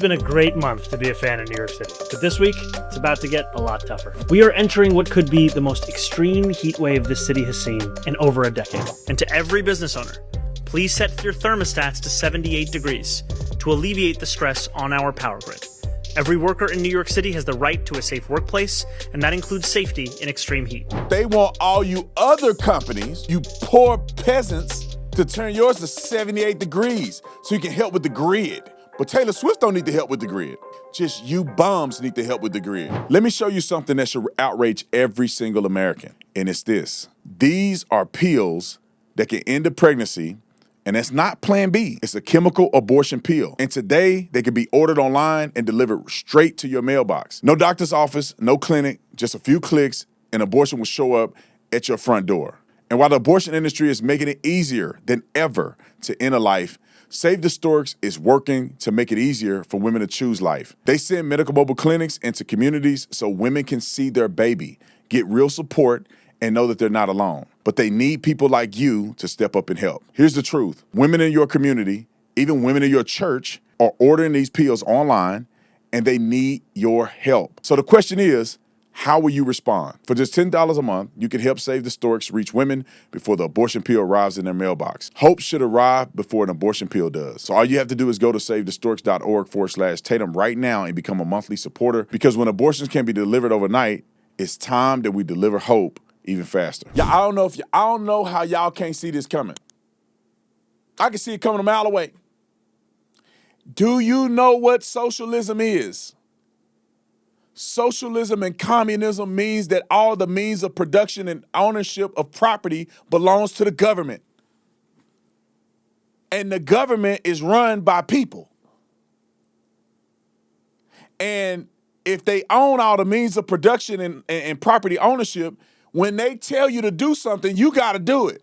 been a great month to be a fan of New York City, but this week, it's about to get a lot tougher. We are entering what could be the most extreme heat wave this city has seen in over a decade. And to every business owner, please set your thermostats to 78 degrees to alleviate the stress on our power grid. Every worker in New York City has the right to a safe workplace, and that includes safety in extreme heat. They want all you other companies, you poor peasants, to turn yours to 78 degrees so you can help with the grid. But Taylor Swift don't need to help with the grid. Just you bums need to help with the grid. Let me show you something that should outrage every single American, and it's this. These are pills that can end a pregnancy, and that's not Plan B. It's a chemical abortion pill. And today, they can be ordered online and delivered straight to your mailbox. No doctor's office, no clinic, just a few clicks, and abortion will show up at your front door. And while the abortion industry is making it easier than ever to end a life, Save the Storks is working to make it easier for women to choose life. They send medical mobile clinics into communities so women can see their baby, get real support, and know that they're not alone. But they need people like you to step up and help. Here's the truth. Women in your community, even women in your church, are ordering these pills online, and they need your help. So the question is, how will you respond? For just $10 a month, you can help Save the Storks reach women before the abortion pill arrives in their mailbox. Hope should arrive before an abortion pill does. So all you have to do is go to SaveTheStorks.org/Tatum right now and become a monthly supporter, because when abortions can be delivered overnight, it's time that we deliver hope even faster. Yeah, I don't know how y'all can't see this coming. I can see it coming a mile away. Do you know what socialism is? Socialism and communism means that all the means of production and ownership of property belongs to the government. And the government is run by people. And if they own all the means of production and property ownership, when they tell you to do something, you got to do it.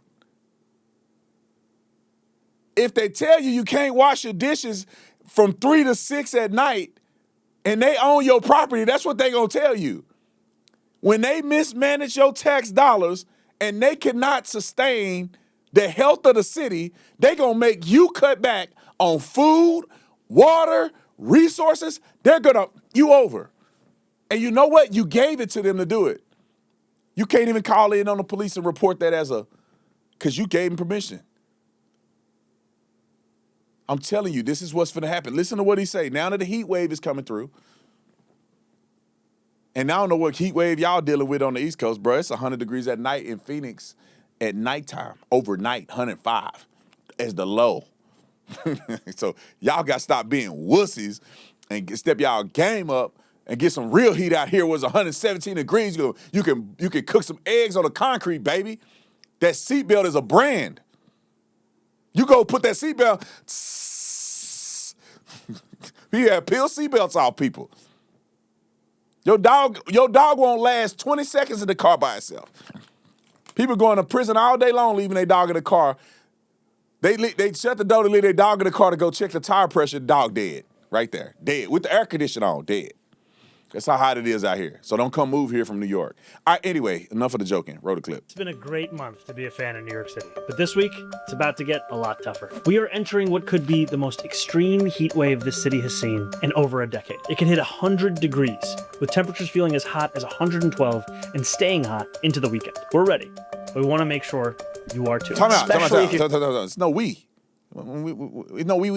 If they tell you you can't wash your dishes from 3 to 6 at night, and they own your property, that's what they gonna tell you. When they mismanage your tax dollars and they cannot sustain the health of the city, they gonna make you cut back on food, water, resources. They're gonna, you over. And you know what? You gave it to them to do it. You can't even call in on the police and report that because you gave them permission. I'm telling you, this is what's going to happen. Listen to what he say. Now that the heat wave is coming through, and I don't know what heat wave y'all dealing with on the East Coast, bro. It's 100 degrees at night in Phoenix at nighttime. Overnight, 105 as the low. So y'all got to stop being wussies and step y'all game up and get some real heat out here. Where it's 117 degrees. You can cook some eggs on the concrete, baby. That seatbelt is a brand. You go put that seatbelt. You have peel seatbelts off people. Your dog won't last 20 seconds in the car by itself. People going to prison all day long, leaving their dog in the car. They shut the door to leave their dog in the car to go check the tire pressure. Dog dead, right there, dead with the air conditioner on, dead. That's how hot it is out here. So don't come move here from New York. All right, anyway, enough of the joking. Roll the clip. It's been a great month to be a fan of New York City, but this week, it's about to get a lot tougher. We are entering what could be the most extreme heat wave this city has seen in over a decade. It can hit 100 degrees, with temperatures feeling as hot as 112 and staying hot into the weekend. We're ready, but we want to make sure you are too. Time out. It's no we. No, we.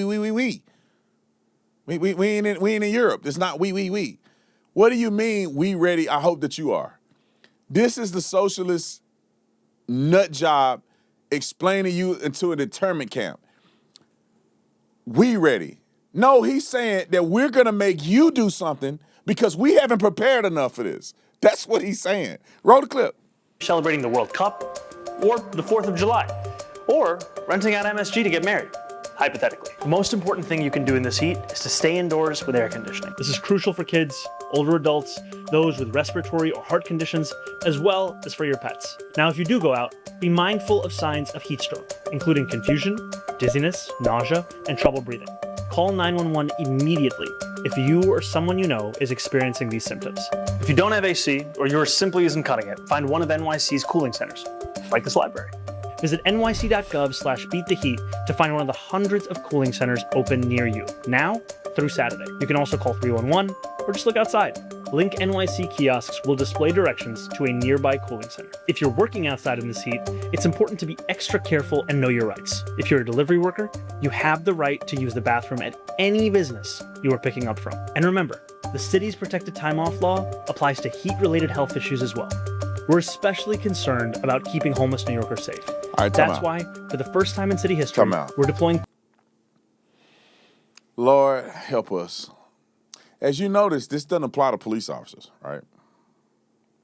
We ain't in Europe. It's not we. What do you mean we ready? I hope that you are. This is the socialist nut job explaining you into an internment camp. We ready. No, he's saying that we're going to make you do something because we haven't prepared enough for this. That's what he's saying. Roll the clip. Celebrating the World Cup, or the 4th of July, or renting out MSG to get married. Hypothetically. The most important thing you can do in this heat is to stay indoors with air conditioning. This is crucial for kids, older adults, those with respiratory or heart conditions, as well as for your pets. Now, if you do go out, be mindful of signs of heat stroke, including confusion, dizziness, nausea, and trouble breathing. Call 911 immediately if you or someone you know is experiencing these symptoms. If you don't have AC, or you're simply isn't cutting it, find one of NYC's cooling centers, like this library. Visit nyc.gov/beattheheat to find one of the hundreds of cooling centers open near you, now through Saturday. You can also call 311 or just look outside. Link NYC kiosks will display directions to a nearby cooling center. If you're working outside in this heat, it's important to be extra careful and know your rights. If you're a delivery worker, you have the right to use the bathroom at any business you are picking up from. And remember, the city's protected time off law applies to heat-related health issues as well. We're especially concerned about keeping homeless New Yorkers safe. All right, That's why, for the first time in city history, we're deploying. Lord, help us. As you notice, this doesn't apply to police officers, right?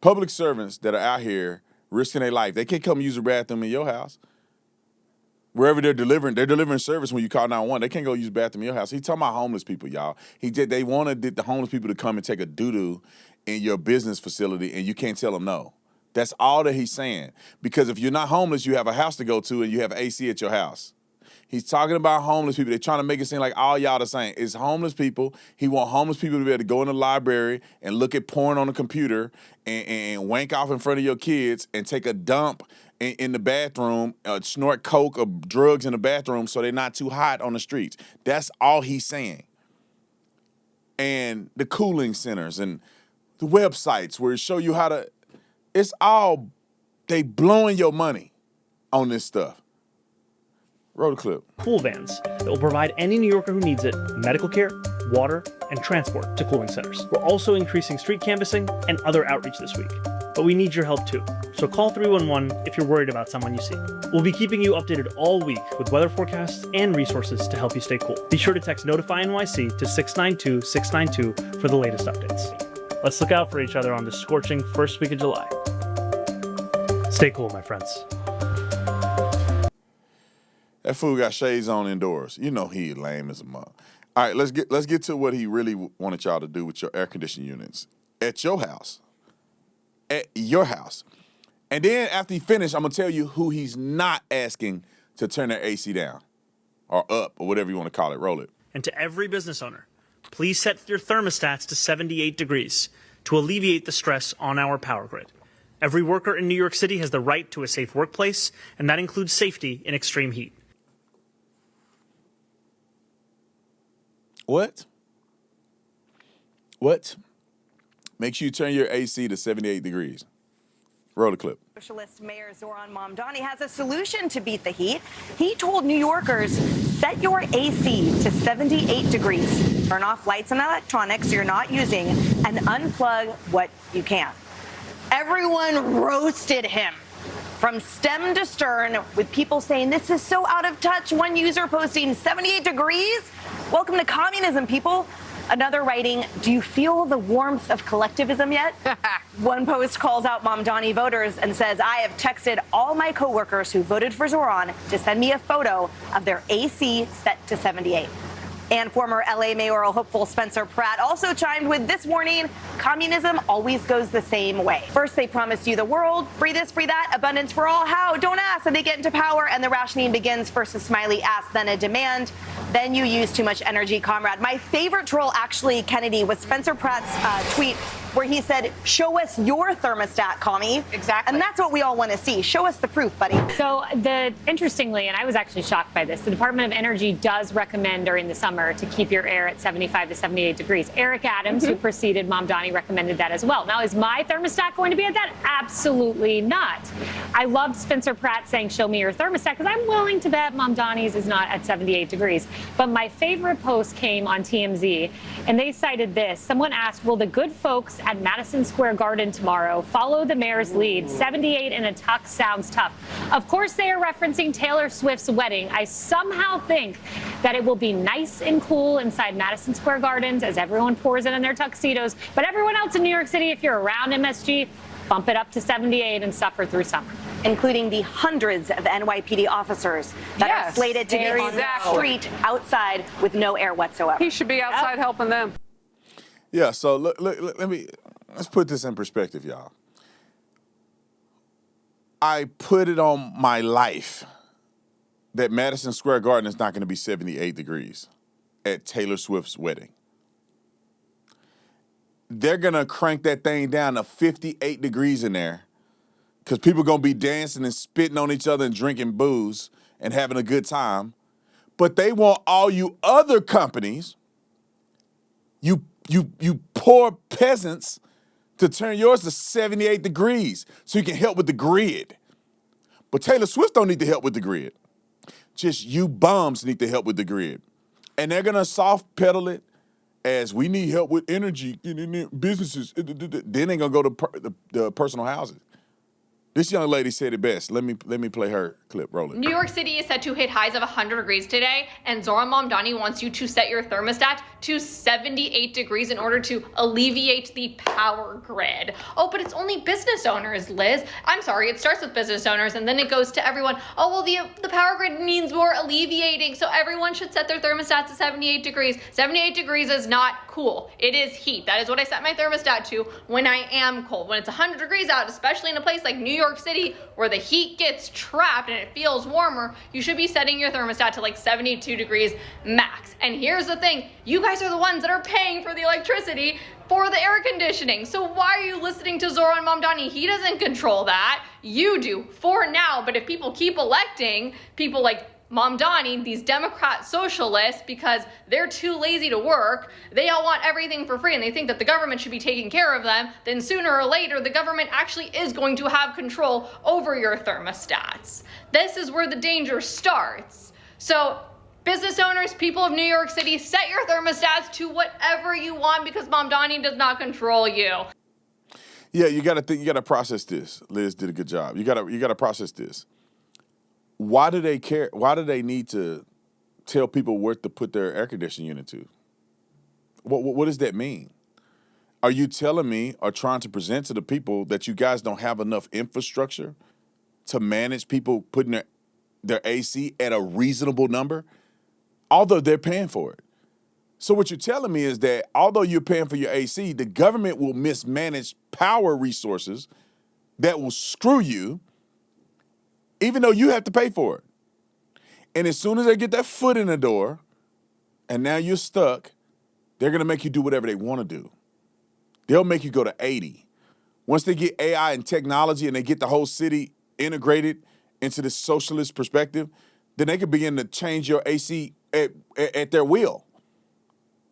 Public servants that are out here risking their life, they can't come use a bathroom in your house. Wherever they're delivering service when you call 911. They can't go use the bathroom in your house. He's talking about homeless people, y'all. They wanted the homeless people to come and take a doo-doo in your business facility, and you can't tell them no. That's all that he's saying. Because if you're not homeless, you have a house to go to and you have AC at your house. He's talking about homeless people. They're trying to make it seem like all y'all the same. It's homeless people. He wants homeless people to be able to go in the library and look at porn on the computer and wank off in front of your kids and take a dump in the bathroom, snort coke or drugs in the bathroom so they're not too hot on the streets. That's all he's saying. And the cooling centers and the websites where it show you how to, it's all, they blowing your money on this stuff. Roll the clip. Pool vans that will provide any New Yorker who needs it medical care, water, and transport to cooling centers. We're also increasing street canvassing and other outreach this week. But we need your help too. So call 311 if you're worried about someone you see. We'll be keeping you updated all week with weather forecasts and resources to help you stay cool. Be sure to text Notify NYC to 692-692 for the latest updates. Let's look out for each other on this scorching first week of July. Stay cool, my friends. That fool got shades on indoors. You know he lame as a mug. All right, let's get to what he really wanted y'all to do with your air conditioning units at your house. At your house. And then after he finished, I'm gonna tell you who he's not asking to turn their AC down or up or whatever you want to call it. Roll it. And to every business owner, please set your thermostats to 78 degrees to alleviate the stress on our power grid. Every worker in New York City has the right to a safe workplace, and that includes safety in extreme heat. What? Make sure you turn your AC to 78 degrees. Roll the clip. Socialist Mayor Zoran Mamdani has a solution to beat the heat. He told New Yorkers, set your AC to 78 degrees. Turn off lights and electronics you're not using and unplug what you can. Everyone roasted him from stem to stern, with people saying this is so out of touch. One user posting 78 degrees. Welcome to communism, people. Another writing, do you feel the warmth of collectivism yet? One post calls out Mamdani voters and says, I have texted all my coworkers who voted for Zoran to send me a photo of their AC set to 78. And former LA mayoral hopeful Spencer Pratt also chimed with this warning, communism always goes the same way. First, they promise you the world, free this, free that, abundance for all. How? Don't ask. And they get into power and the rationing begins. First a smiley ask, then a demand. Then you use too much energy, comrade. My favorite troll, actually, Kennedy, was Spencer Pratt's tweet where he said, show us your thermostat, commie. Exactly. And that's what we all want to see. Show us the proof, buddy. So interestingly, and I was actually shocked by this, the Department of Energy does recommend during the summer to keep your air at 75 to 78 degrees. Eric Adams, who preceded Mamdani, recommended that as well. Now, is my thermostat going to be at that? Absolutely not. I loved Spencer Pratt saying, show me your thermostat, because I'm willing to bet Mamdani's is not at 78 degrees. But my favorite post came on TMZ, and they cited this. Someone asked, will the good folks at Madison Square Garden tomorrow follow the mayor's lead? 78 in a tux sounds tough. Of course, they are referencing Taylor Swift's wedding. I somehow think that it will be nice and cool inside Madison Square Gardens as everyone pours in their tuxedos. But everyone else in New York City, if you're around MSG, bump it up to 78 and suffer through summer. Including the hundreds of NYPD officers that are slated to be on the street outside with no air whatsoever. He should be outside helping them. Yeah, so let's put this in perspective, y'all. I put it on my life that Madison Square Garden is not going to be 78 degrees at Taylor Swift's wedding. They're going to crank that thing down to 58 degrees in there because people are going to be dancing and spitting on each other and drinking booze and having a good time. But they want all you other companies you poor peasants to turn yours to 78 degrees so you can help with the grid. But Taylor Swift don't need to help with the grid. Just you bums need to help with the grid. And they're gonna soft pedal it as we need help with energy in businesses. Then they're gonna go to the personal houses. This young lady said it best. Let me play her clip. Roll it. New York City is set to hit highs of 100 degrees today, and Zoran Mamdani wants you to set your thermostat to 78 degrees in order to alleviate the power grid. Oh, but it's only business owners, Liz. I'm sorry, it starts with business owners and then it goes to everyone. Oh, well, the power grid means more alleviating, so everyone should set their thermostat to 78 degrees. 78 degrees is not cool. It is heat. That is what I set my thermostat to when I am cold. When it's 100 degrees out, especially in a place like New York City where the heat gets trapped and it feels warmer, you should be setting your thermostat to like 72 degrees max. And here's the thing, you guys are the ones that are paying for the electricity for the air conditioning. So why are you listening to Zoran Mamdani? He doesn't control that. You do for now. But if people keep electing people like Mamdani, these Democrat socialists, because they're too lazy to work, they all want everything for free and they think that the government should be taking care of them, then sooner or later the government actually is going to have control over your thermostats. This is where the danger starts. So business owners, people of New York City, set your thermostats to whatever you want because Mamdani does not control you. Yeah, you gotta process this. Liz did a good job. You gotta process this. Why do they care? Why do they need to tell people where to put their air conditioning unit to? What does that mean? Are you telling me or trying to present to the people that you guys don't have enough infrastructure to manage people putting their AC at a reasonable number, although they're paying for it? So what you're telling me is that although you're paying for your AC, the government will mismanage power resources that will screw you, even though you have to pay for it. And as soon as they get that foot in the door, and now you're stuck, they're gonna make you do whatever they wanna do. They'll make you go to 80. Once they get AI and technology and they get the whole city integrated into this socialist perspective, then they can begin to change your AC at their will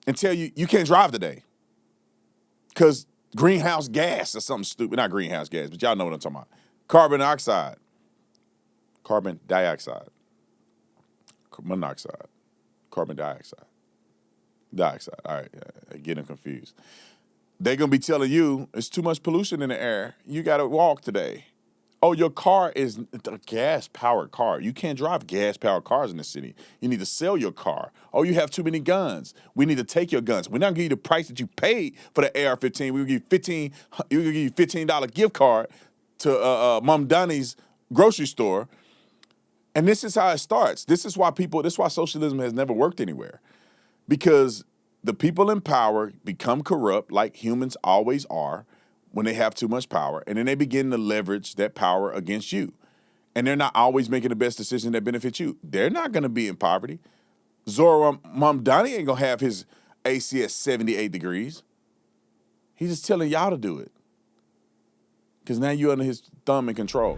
and tell you, you can't drive today because greenhouse gas or something stupid. Not greenhouse gas, but y'all know what I'm talking about. Carbon dioxide, monoxide, carbon dioxide. All right, getting confused. They're going to be telling you it's too much pollution in the air. You got to walk today. Oh, your car is a gas-powered car. You can't drive gas-powered cars in the city. You need to sell your car. Oh, you have too many guns. We need to take your guns. We're not going to give you the price that you paid for the AR-15. We'll give you $15 gift card to Mamdani's grocery store. And this is how it starts. This is why socialism has never worked anywhere. Because the people in power become corrupt like humans always are when they have too much power, and then they begin to leverage that power against you. And they're not always making the best decision that benefits you. They're not going to be in poverty. Zoran Mamdani ain't going to have his AC at 78 degrees. He's just telling y'all to do it. Because now you're under his thumb and control.